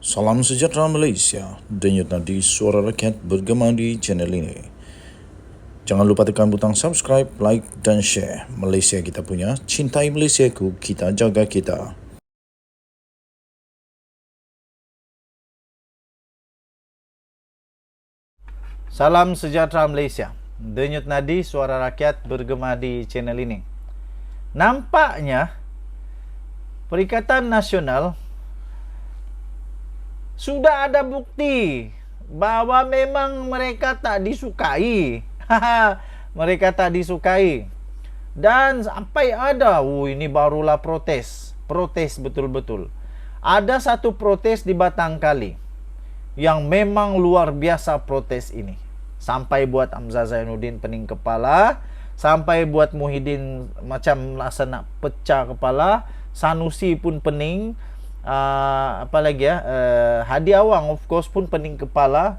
Salam sejahtera Malaysia, denyut nadi suara rakyat bergema di channel ini. Jangan lupa tekan butang subscribe, like dan share. Malaysia kita punya, cintai Malaysiaku, kita jaga kita. Salam sejahtera Malaysia. Denyut nadi suara rakyat bergema di channel ini. Nampaknya Perikatan Nasional sudah ada bukti bahwa memang mereka tak disukai. Mereka tak disukai. Dan sampai ada, ini barulah protes. Protes betul-betul. Ada satu protes di Batang Kali yang memang luar biasa protes ini. Sampai buat Hamzah Zainuddin pening kepala, sampai buat Muhyiddin macam rasa nak pecah kepala, Sanusi pun pening, Hadi Awang of course pun pening kepala.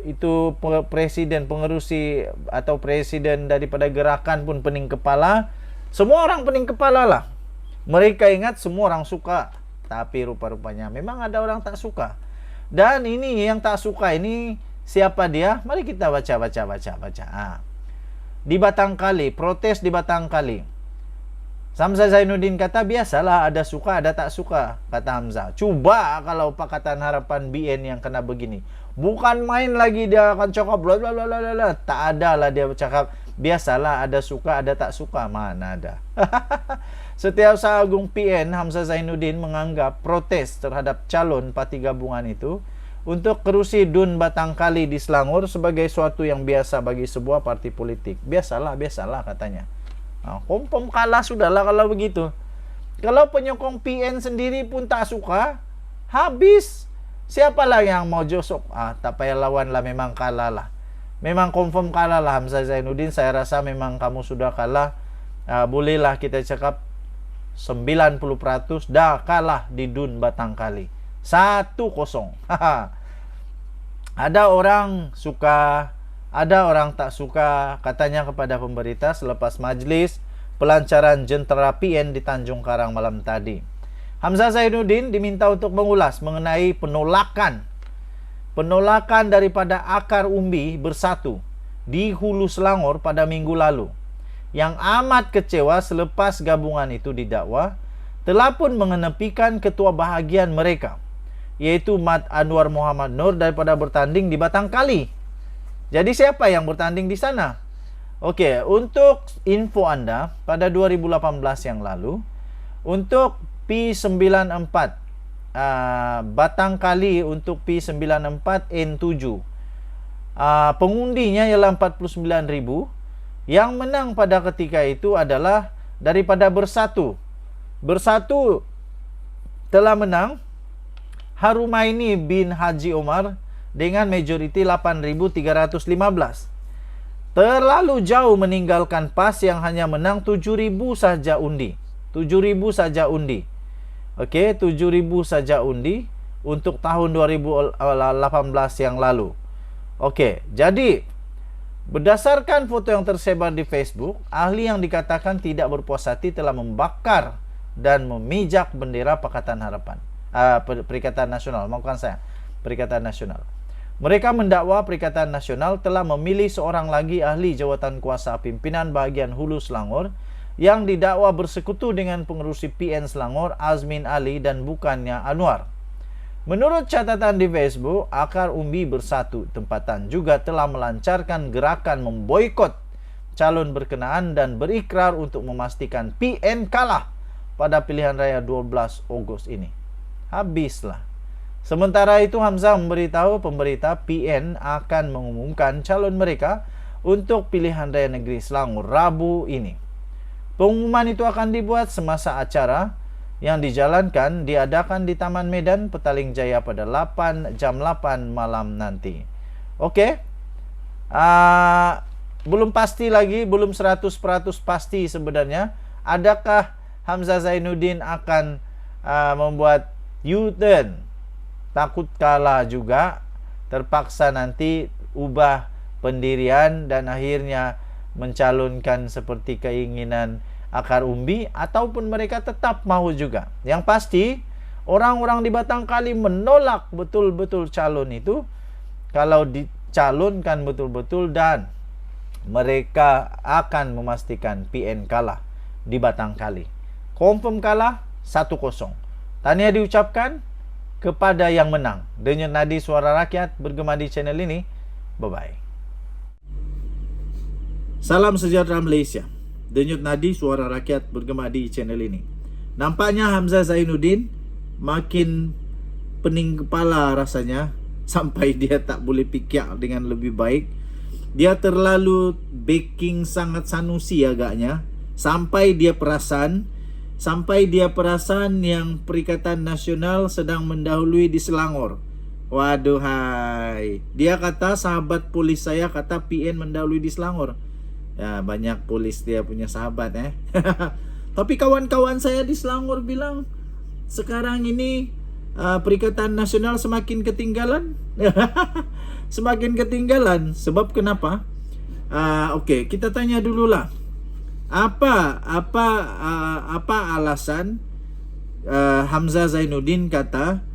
Itu presiden pengerusi atau presiden daripada gerakan pun pening kepala. Semua orang pening kepala lah. Mereka ingat semua orang suka, tapi rupa-rupanya memang ada orang tak suka. Dan ini yang tak suka ini siapa dia? Mari kita baca. Di Batang Kali, protes di Batang Kali. Hamzah Zainuddin kata biasalah, ada suka ada tak suka, kata Hamzah. Cuba kalau Pakatan Harapan BN yang kena begini. Bukan main lagi dia akan cakap bla bla bla bla. Tak ada lah dia bercakap biasalah, ada suka ada tak suka. Mana ada. Setiausaha Agung PN Hamzah Zainuddin menganggap protes terhadap calon parti gabungan itu untuk kerusi DUN Batang Kali di Selangor sebagai suatu yang biasa bagi sebuah parti politik. Biasalah katanya. Kompom kalah sudahlah kalau begitu. Kalau penyokong PN sendiri pun tak suka, habis. Siapalah yang mau josok? Tak payah lawan lah, memang kalah lah. Memang confirm kalah lah Hamzah Zainuddin. Saya rasa memang kamu sudah kalah. Bolehlah kita cakap 90% dah kalah di DUN Batang Kali. 1-0. Ada orang suka, ada orang tak suka, katanya kepada pemberita selepas majlis pelancaran jentera PN di Tanjung Karang malam tadi. Hamzah Zainuddin diminta untuk mengulas mengenai penolakan daripada Akar Umbi Bersatu di Hulu Selangor pada minggu lalu, yang amat kecewa selepas gabungan itu didakwa telah pun mengenepikan ketua bahagian mereka, yaitu Mat Anwar Muhammad Nur, daripada bertanding di Batang Kali. Jadi siapa yang bertanding di sana? Okey, untuk info anda, pada 2018 yang lalu, untuk P94 Batang Kali, untuk P94 N7, pengundinya ialah 49,000. Yang menang pada ketika itu adalah daripada Bersatu. Bersatu telah menang Harumaini bin Haji Omar dengan majoriti 8,315. Terlalu jauh meninggalkan PAS yang hanya menang 7,000 saja undi. 7,000 saja undi. Okey, 7,000 saja undi untuk tahun 2018 yang lalu. Okey, jadi berdasarkan foto yang tersebar di Facebook, ahli yang dikatakan tidak berpuas hati telah membakar dan memijak bendera Pakatan Harapan. Perikatan Nasional, maafkan saya, Perikatan Nasional. Mereka mendakwa Perikatan Nasional telah memilih seorang lagi ahli jawatan kuasa pimpinan bahagian Hulu Selangor yang didakwa bersekutu dengan pengerusi PN Selangor Azmin Ali dan bukannya Anwar. Menurut catatan di Facebook, Akar Umbi Bersatu tempatan juga telah melancarkan gerakan memboikot calon berkenaan dan berikrar untuk memastikan PN kalah pada pilihan raya 12 Ogos ini. Habislah. Sementara itu, Hamzah memberitahu pemberita PN akan mengumumkan calon mereka untuk pilihan raya negeri Selangor Rabu ini. Pengumuman itu akan dibuat semasa acara yang diadakan di Taman Medan Petaling Jaya pada jam 8 malam nanti. Okey. Belum pasti lagi, belum 100% pasti sebenarnya. Adakah Hamzah Zainuddin akan membuat U-turn? Takut kalah juga, terpaksa nanti ubah pendirian dan akhirnya mencalonkan seperti keinginan Akar Umbi, ataupun mereka tetap mahu juga. Yang pasti, Orang-orang di Batang Kali menolak betul-betul calon itu. Kalau dicalonkan betul-betul, dan mereka akan memastikan PN kalah di Batang Kali. Confirm kalah 1-0. Tahniah diucapkan kepada yang menang. Denyut nadi suara rakyat bergema di channel ini. Bye-bye. Salam sejahtera Malaysia. Denyut nadi suara rakyat bergema di channel ini. Nampaknya Hamzah Zainuddin makin pening kepala rasanya, sampai dia tak boleh fikir dengan lebih baik. Dia terlalu backing sangat Sanusi agaknya, sampai dia perasan yang Perikatan Nasional sedang mendahului di Selangor. Waduh hai. Dia kata sahabat polis saya kata PN mendahului di Selangor. Ya, banyak polis dia punya sahabat Tapi kawan-kawan saya di Selangor bilang sekarang ini Perikatan Nasional semakin ketinggalan. Semakin ketinggalan. Sebab kenapa? Okey, kita tanya dululah. Apa alasan Hamzah Zainuddin kata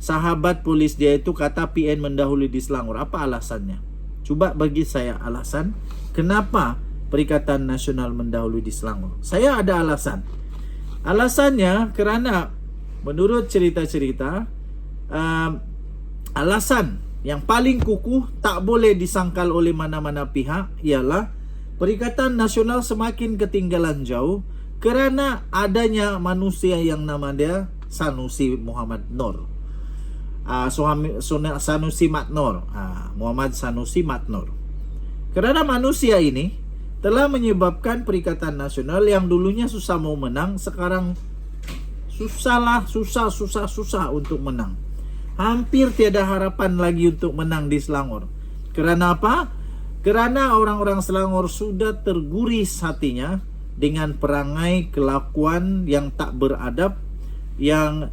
sahabat polis dia itu kata PN mendahului di Selangor? Apa alasannya? Cuba bagi saya alasan kenapa Perikatan Nasional mendahului di Selangor. Saya ada alasan. Alasannya kerana menurut cerita-cerita alasan yang paling kukuh tak boleh disangkal oleh mana-mana pihak ialah Perikatan Nasional semakin ketinggalan jauh kerana adanya manusia yang nama dia Sanusi Muhammad Nur. Sanusi Mat Nur. Muhammad Sanusi Mat Nur. Kerana manusia ini telah menyebabkan Perikatan Nasional yang dulunya susah mau menang, sekarang susah untuk menang. Hampir tiada harapan lagi untuk menang di Selangor. Kerana apa? Kerana orang-orang Selangor sudah terguris hatinya dengan perangai kelakuan yang tak beradab, yang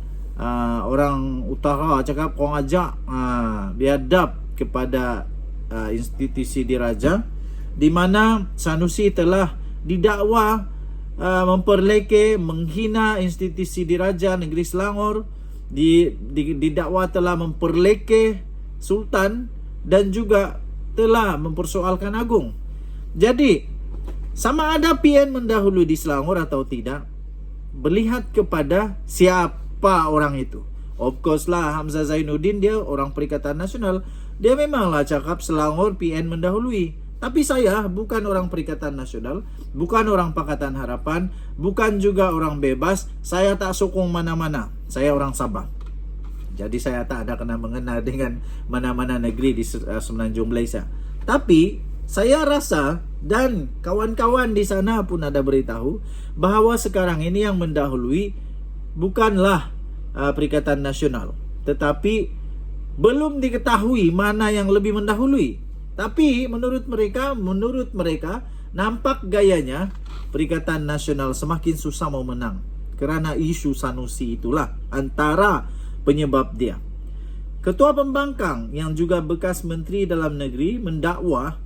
orang utara cakap kau ngajak biadab kepada institusi diraja, di mana Sanusi telah didakwa memperleke, menghina institusi diraja negeri Selangor, didakwa telah memperleke Sultan dan juga telah mempersoalkan Agung. Jadi sama ada PN mendahului di Selangor atau tidak, berlihat kepada siapa orang itu. Of course lah, Hamzah Zainuddin dia orang Perikatan Nasional, dia memanglah cakap Selangor PN mendahului. Tapi saya bukan orang Perikatan Nasional, bukan orang Pakatan Harapan, bukan juga orang bebas. Saya tak sokong mana-mana. Saya orang Sabah. Jadi saya tak ada kena-mengena dengan mana-mana negeri di semenanjung Malaysia. Tapi saya rasa dan kawan-kawan di sana pun ada beritahu bahawa sekarang ini yang mendahului bukanlah Perikatan Nasional, tetapi belum diketahui mana yang lebih mendahului. Tapi menurut mereka nampak gayanya Perikatan Nasional semakin susah mau menang kerana isu Sanusi itulah antara penyebab dia. Ketua Pembangkang yang juga bekas Menteri Dalam Negeri mendakwa,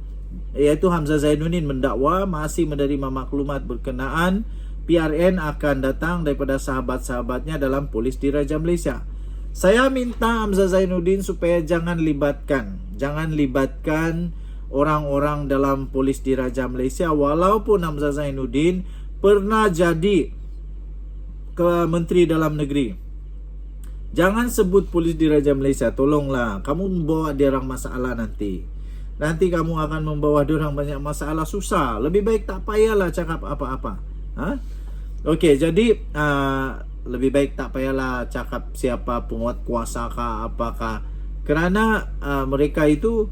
iaitu Hamzah Zainuddin mendakwa masih menerima maklumat berkenaan PRN akan datang daripada sahabat-sahabatnya dalam Polis Diraja Malaysia. Saya minta Hamzah Zainuddin supaya jangan libatkan orang-orang dalam Polis Diraja Malaysia, walaupun Hamzah Zainuddin pernah jadi Menteri Dalam Negeri. Jangan sebut Polis Diraja Malaysia, tolonglah. Kamu membawa dia orang masalah nanti. Nanti kamu akan membawa dia orang banyak masalah, susah. Lebih baik tak payahlah cakap apa-apa. Okey, jadi lebih baik tak payahlah cakap siapa penguat kuasa kah apakah, kerana mereka itu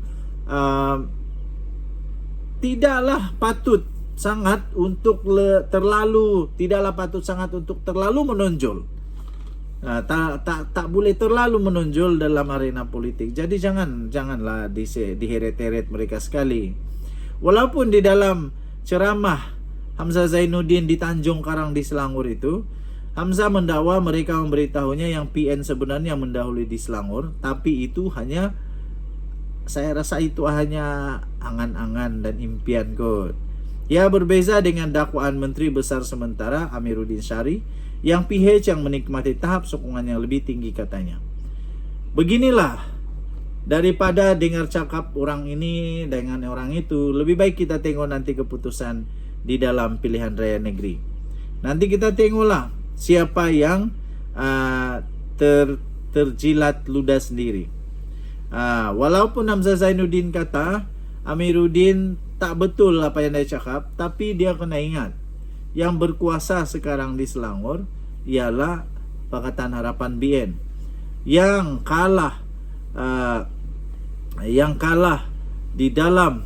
tidaklah patut sangat untuk terlalu menonjol. Tak boleh terlalu menonjol dalam arena politik. Jadi janganlah diheret-heret mereka sekali. Walaupun di dalam ceramah Hamzah Zainuddin di Tanjung Karang di Selangor itu, Hamzah mendakwa mereka memberitahunya yang PN sebenarnya mendahului di Selangor, tapi itu hanya, saya rasa itu hanya angan-angan dan impian kot. Ia berbeza dengan dakwaan Menteri Besar sementara Amiruddin Syari Yang PH yang menikmati tahap sokongan yang lebih tinggi katanya. Beginilah, daripada dengar cakap orang ini dengan orang itu, lebih baik kita tengok nanti keputusan di dalam pilihan raya negeri. Nanti kita tengoklah siapa yang terjilat ludah sendiri. Walaupun Hamzah Zainuddin kata Amiruddin tak betul apa yang dia cakap, tapi dia kena ingat yang berkuasa sekarang di Selangor ialah Pakatan Harapan BN yang kalah di dalam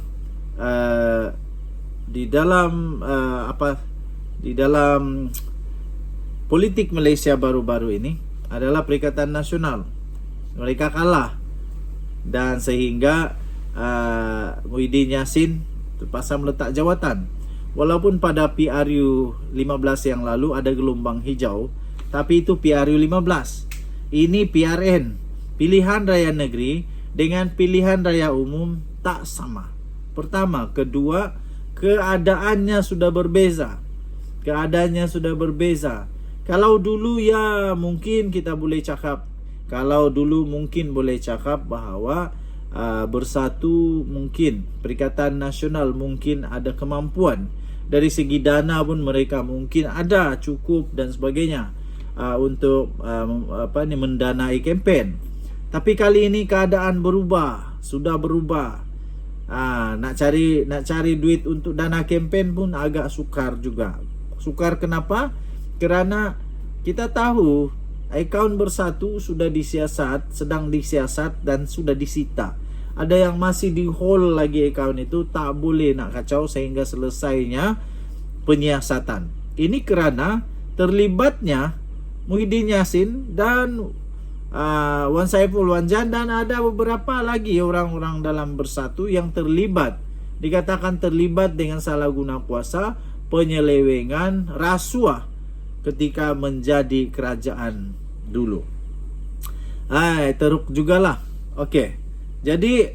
politik Malaysia baru-baru ini adalah Perikatan Nasional. Mereka kalah, dan sehingga Muhyiddin Yassin terpaksa meletak jawatan. Walaupun pada PRU 15 yang lalu ada gelombang hijau, tapi itu PRU 15. Ini PRN, pilihan raya negeri dengan pilihan raya umum tak sama. Pertama, kedua, keadaannya sudah berbeza. Kalau dulu ya mungkin kita boleh cakap, bahawa Bersatu mungkin, Perikatan Nasional mungkin ada kemampuan. Dari segi dana pun mereka mungkin ada cukup dan sebagainya untuk mendanai kempen. Tapi kali ini keadaan sudah berubah. Nak cari duit untuk dana kempen pun agak sukar juga. Sukar kenapa? Kerana kita tahu akaun Bersatu sudah sedang disiasat dan sudah disita. Ada yang masih di hold lagi akaun itu, tak boleh nak kacau sehingga selesainya penyiasatan. Ini kerana terlibatnya Muhyiddin Yassin dan Wan Saiful Wanjan, dan ada beberapa lagi orang-orang dalam Bersatu yang terlibat, dikatakan terlibat dengan salah guna kuasa, penyelewengan, rasuah ketika menjadi kerajaan dulu. Teruk jugalah. Okey. Jadi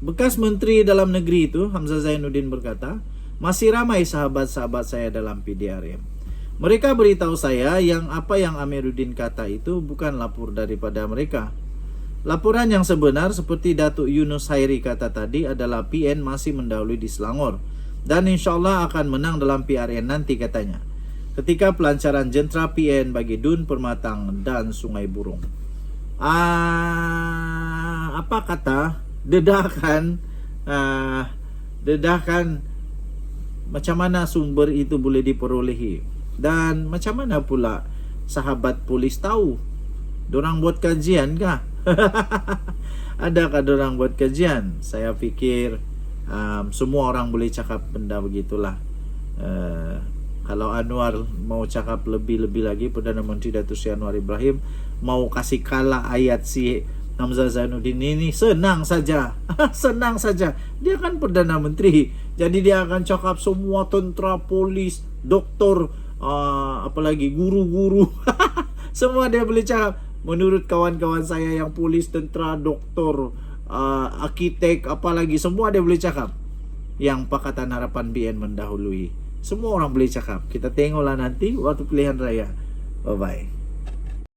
bekas Menteri Dalam Negeri itu Hamzah Zainuddin berkata, masih ramai sahabat-sahabat saya dalam PDRM. Mereka beritahu saya apa yang Amiruddin kata itu bukan lapor daripada mereka. Laporan yang sebenar seperti Datuk Yunus Hairi kata tadi adalah PN masih mendahului di Selangor dan insyaAllah akan menang dalam PRN nanti katanya, ketika pelancaran jentera PN bagi Dun, Permatang dan Sungai Burung. Apa kata dedakan macam mana sumber itu boleh diperolehi, dan macam mana pula sahabat polis tahu? Dorang buat kajian kah? Adakah dorang buat kajian? Saya fikir semua orang boleh cakap benda begitulah. Kalau Anwar mau cakap lebih-lebih lagi, Perdana Menteri Datuk Seri Anwar Ibrahim mau kasih kalah ayat si Hamzah Zainuddin ini, senang saja. Senang saja. Dia kan Perdana Menteri, jadi dia akan cakap semua tentera, polis, doktor, apalagi guru-guru. Semua dia boleh cakap. Menurut kawan-kawan saya yang polis, tentera, doktor, arkitek, apalagi semua dia boleh cakap. Yang Pakatan Harapan BN mendahului. Semua orang boleh cakap. Kita tengoklah nanti waktu pilihan raya. Bye-bye.